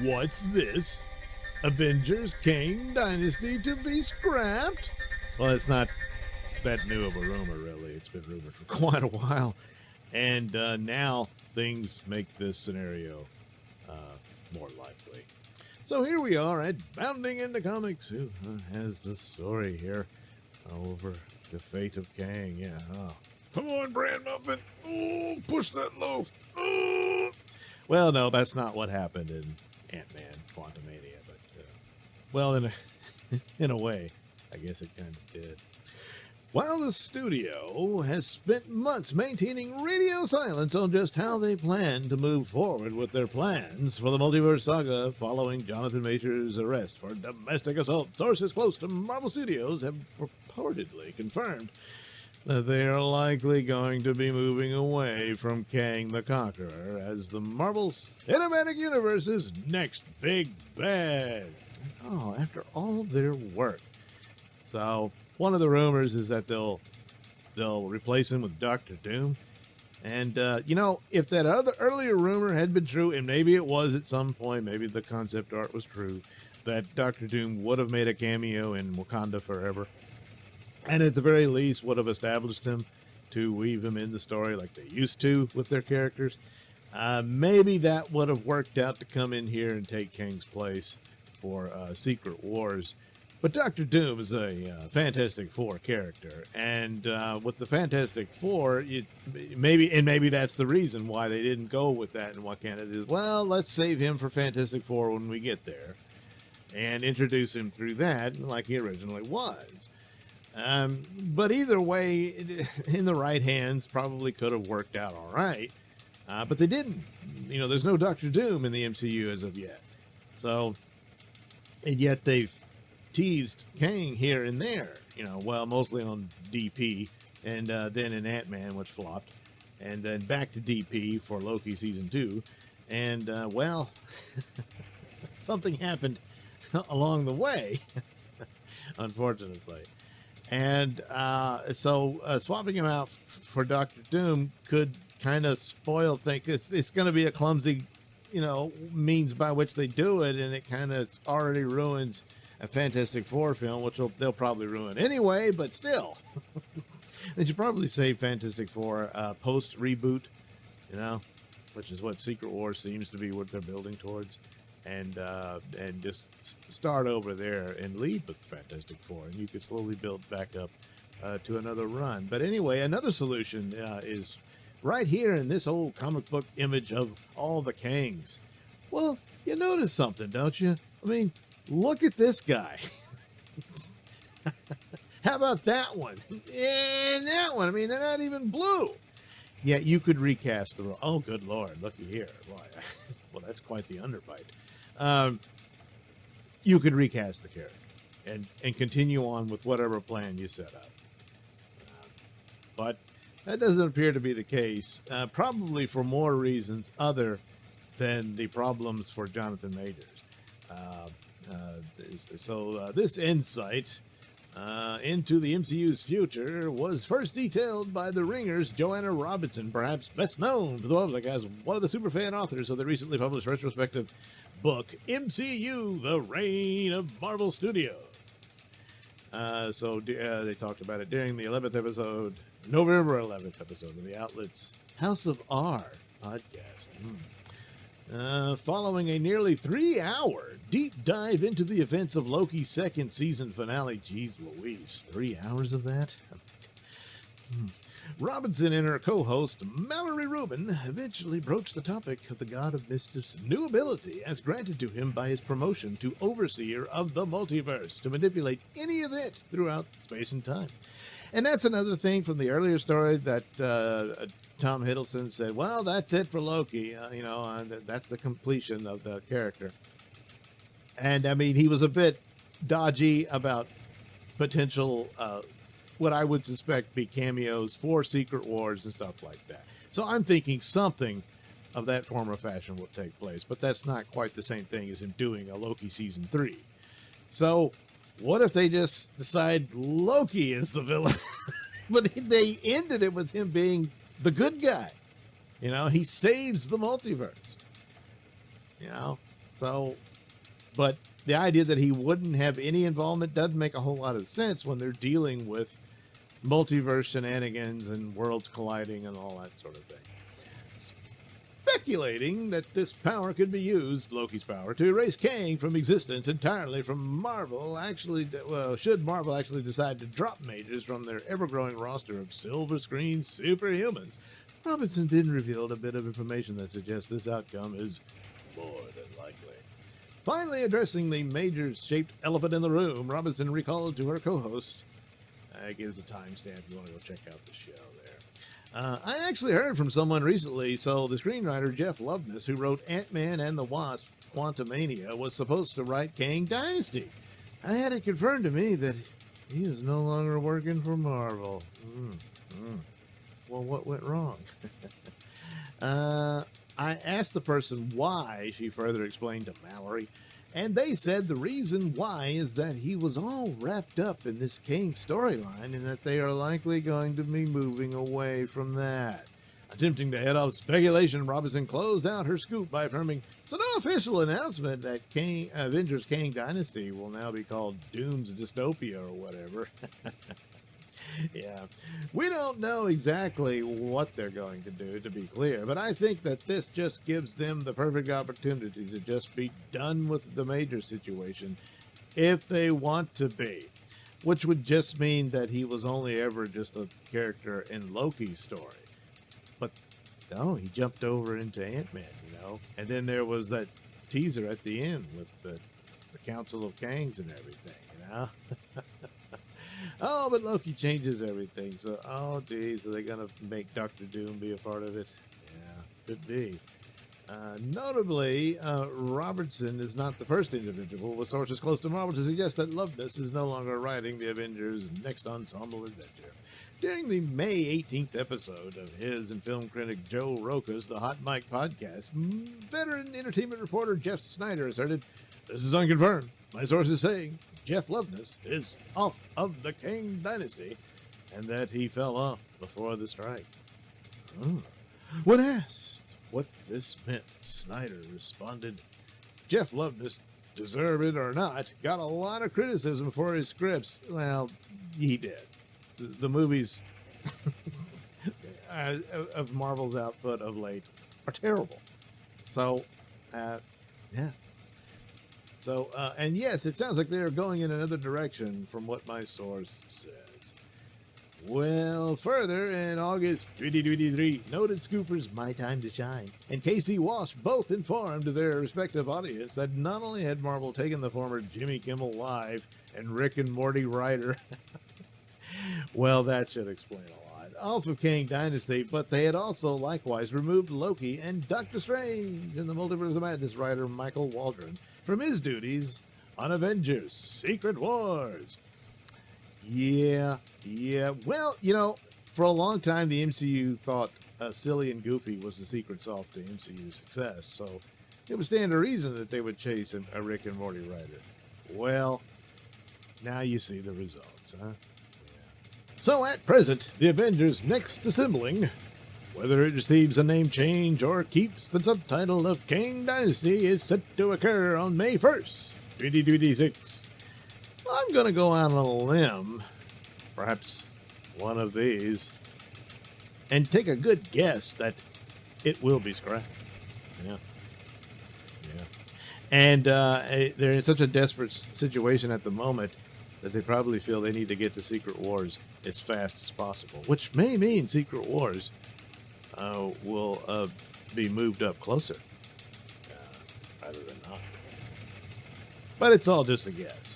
What's this? Avengers Kang Dynasty to be scrapped? Well, it's not that new of a rumor, really. It's been rumored for quite a while. And now things make this scenario more likely. So here we are at Bounding into Comics, who has the story here over the fate of Kang. Yeah. Oh. Come on, Bran Muffin. Oh, push that loaf. Oh. Well, no, that's not what happened in Ant-Man Quantumania. But, well, in a way, I guess it kind of did. While the studio has spent months maintaining radio silence on just how they plan to move forward with their plans for the multiverse saga following Jonathan Majors' arrest for domestic assault, sources close to Marvel Studios have reportedly confirmed that they are likely going to be moving away from Kang the Conqueror as the Marvel Cinematic Universe's next big bad. Oh, after all their work. So one of the rumors is that they'll replace him with Doctor Doom. And, if that other earlier rumor had been true, and maybe it was at some point, maybe the concept art was true, that Doctor Doom would have made a cameo in Wakanda Forever. And at the very least would have established him to weave him in the story like they used to with their characters. Maybe that would have worked out to come in here and take Kang's place for Secret Wars. But Doctor Doom is a Fantastic Four character, and with the Fantastic Four, maybe that's the reason why they didn't go with that in Wakanda. Well, let's save him for Fantastic Four when we get there, and introduce him through that, like he originally was. But either way, in the right hands, probably could have worked out all right, but they didn't. There's no Doctor Doom in the MCU as of yet, so, and yet they've teased Kang here and there, mostly on DP, and then in Ant-Man, which flopped, and then back to DP for Loki Season 2, and, something happened along the way, unfortunately. And so swapping him out for Doctor Doom could kind of spoil things. It's going to be a clumsy, means by which they do it, and it kind of already ruins a Fantastic Four film, which they'll probably ruin anyway, but still. They should probably save Fantastic Four post-reboot, which is what Secret Wars seems to be what they're building towards, and just start over there and lead with Fantastic Four, and you could slowly build back up to another run. But anyway, another solution is right here in this old comic book image of all the Kangs. Well, you notice something, don't you? I mean, look at this guy. How about that one? And that one. I mean, they're not even blue. Yeah, you could recast the role. Oh, good Lord. Looky here. Boy, well, that's quite the underbite. You could recast the character and continue on with whatever plan you set up. But that doesn't appear to be the case, probably for more reasons other than the problems for Jonathan Majors. This insight into the MCU's future was first detailed by The Ringer's Joanna Robinson, perhaps best known to the public as one of the superfan authors of the recently published retrospective book, MCU, The Reign of Marvel Studios. They talked about it during the 11th episode, November 11th episode of the outlet's House of R podcast. Following a nearly 3-hour deep dive into the events of Loki's second season finale. Jeez Louise, 3 hours of that? Robinson and her co-host, Mallory Rubin, eventually broached the topic of the God of Mischief's new ability as granted to him by his promotion to Overseer of the Multiverse to manipulate any event throughout space and time. And that's another thing from the earlier story that Tom Hiddleston said, well, that's it for Loki, and that's the completion of the character. And, I mean, he was a bit dodgy about potential, what I would suspect be cameos for Secret Wars and stuff like that. So I'm thinking something of that form or fashion will take place, but that's not quite the same thing as him doing a Loki Season 3. So what if they just decide Loki is the villain? But they ended it with him being the good guy. He saves the multiverse. So, but the idea that he wouldn't have any involvement doesn't make a whole lot of sense when they're dealing with multiverse shenanigans and worlds colliding and all that sort of thing. Speculating that this power could be used, Loki's power, to erase Kang from existence entirely from Marvel, should Marvel actually decide to drop Majors from their ever-growing roster of silver screen superhumans. Robinson then revealed a bit of information that suggests this outcome is more than likely. Finally addressing the Majors-shaped elephant in the room, Robinson recalled to her co-host, gives a timestamp if you want to go check out the show there. I actually heard from someone recently, so the screenwriter Jeff Loveness, who wrote Ant-Man and the Wasp, Quantumania, was supposed to write Kang Dynasty. I had it confirmed to me that he is no longer working for Marvel. Well, what went wrong? I asked the person why, she further explained to Mallory, and they said the reason why is that he was all wrapped up in this Kang storyline and that they are likely going to be moving away from that. Attempting to head off speculation, Robinson closed out her scoop by affirming, "So no official announcement that Avengers Kang Dynasty will now be called Doom's Dystopia or whatever." Yeah, we don't know exactly what they're going to do, to be clear, but I think that this just gives them the perfect opportunity to just be done with the Major situation if they want to be, which would just mean that he was only ever just a character in Loki's story. But no, he jumped over into Ant-Man, and then there was that teaser at the end with the Council of Kangs and everything, Oh, but Loki changes everything. So, oh, geez, are they going to make Doctor Doom be a part of it? Yeah, could be. Notably, Robertson is not the first individual with sources close to Marvel to suggest that Loveness is no longer writing the Avengers' next ensemble adventure. During the May 18th episode of his and film critic Joe Roca's The Hot Mic podcast, veteran entertainment reporter Jeff Snyder asserted, "This is unconfirmed. My sources saying Jeff Loveness is off of the Kang Dynasty and that he fell off before the strike." When asked what this meant, Snyder responded, "Jeff Loveness, deserve it or not, got a lot of criticism for his scripts." Well, he did. The movies of Marvel's output of late are terrible. So, yeah. So, and yes, it sounds like they're going in another direction from what my source says. Well, further, in August 2023, noted scoopers My Time to Shine and Casey Walsh both informed their respective audience that not only had Marvel taken the former Jimmy Kimmel Live and Rick and Morty writer, well, that should explain a lot, off of Kang Dynasty, but they had also likewise removed Loki and Doctor Strange and the Multiverse of Madness writer Michael Waldron from his duties on Avengers Secret Wars. Yeah. Well, for a long time, the MCU thought silly and goofy was the secret sauce to MCU success, so it would stand to reason that they would chase a Rick and Morty writer. Well, now you see the results, huh? Yeah. So at present, the Avengers next assembling, whether it receives a name change or keeps the subtitle of Kang Dynasty, is set to occur on May 1st, 2026. I'm going to go out on a limb, perhaps one of these, and take a good guess that it will be scrapped. Yeah. And they're in such a desperate situation at the moment that they probably feel they need to get to Secret Wars as fast as possible, which may mean Secret Wars will be moved up closer rather than not. But it's all just a guess.